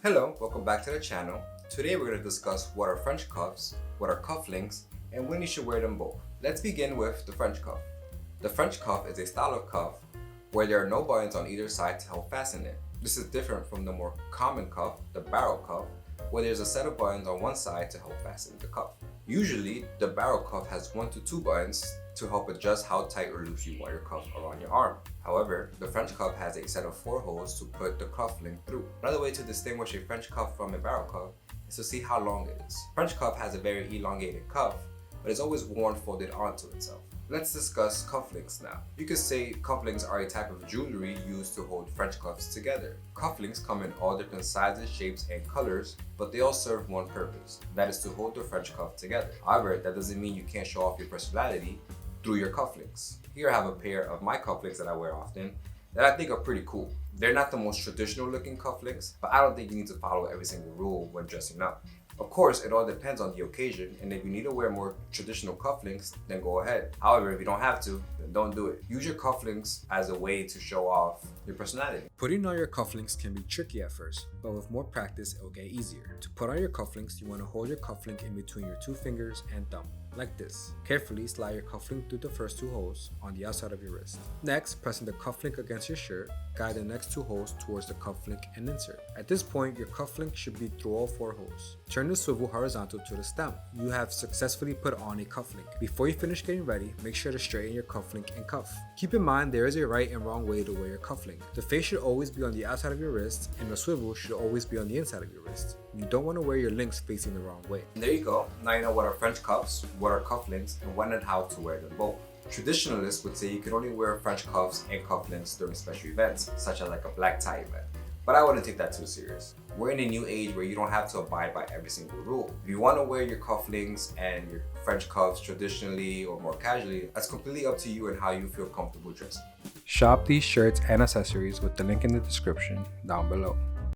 Hello, welcome back to the channel. Today we're going to discuss what are French cuffs, what are cufflinks, and when you should wear them both. Let's begin with the French cuff. The French cuff is a style of cuff where there are no buttons on either side to help fasten it. This is different from the more common cuff, the barrel cuff, where there's a set of buttons on one side to help fasten the cuff. Usually, the barrel cuff has 1 to 2 buttons to help adjust how tight or loose you want your cuff around your arm. However, the French cuff has a set of 4 holes to put the cuff link through. Another way to distinguish a French cuff from a barrel cuff is to see how long it is. French cuff has a very elongated cuff, but it's always worn folded onto itself. Let's discuss cufflinks now. You could say cufflinks are a type of jewelry used to hold French cuffs together. Cufflinks come in all different sizes, shapes, and colors, but they all serve one purpose, that is to hold the French cuff together. However, that doesn't mean you can't show off your personality through your cufflinks. Here I have a pair of my cufflinks that I wear often that I think are pretty cool. They're not the most traditional looking cufflinks, but I don't think you need to follow every single rule when dressing up. Of course, it all depends on the occasion, and if you need to wear more traditional cufflinks, then go ahead. However, if you don't have to, then don't do it. Use your cufflinks as a way to show off your personality. Putting on your cufflinks can be tricky at first, but with more practice, it'll get easier. To put on your cufflinks, you want to hold your cufflink in between your 2 fingers and thumb, like this. Carefully slide your cufflink through the first 2 holes on the outside of your wrist. Next, pressing the cufflink against your shirt, guide the next 2 holes towards the cufflink and insert. At this point, your cufflink should be through all 4 holes. Turn the swivel horizontal to the stem. You have successfully put on a cufflink. Before you finish getting ready, make sure to straighten your cufflink and cuff. Keep in mind there is a right and wrong way to wear your cufflink. The face should always be on the outside of your wrist, and the swivel should always be on the inside of your wrist. You don't want to wear your links facing the wrong way. And there you go. Now you know what are French cuffs, what are cufflinks, and when and how to wear them both. Traditionalists would say you can only wear French cuffs and cufflinks during special events, such as like a black tie event. But I wouldn't take that too serious. We're in a new age where you don't have to abide by every single rule. If you want to wear your cufflinks and your French cuffs traditionally or more casually, that's completely up to you and how you feel comfortable dressing. Shop these shirts and accessories with the link in the description down below.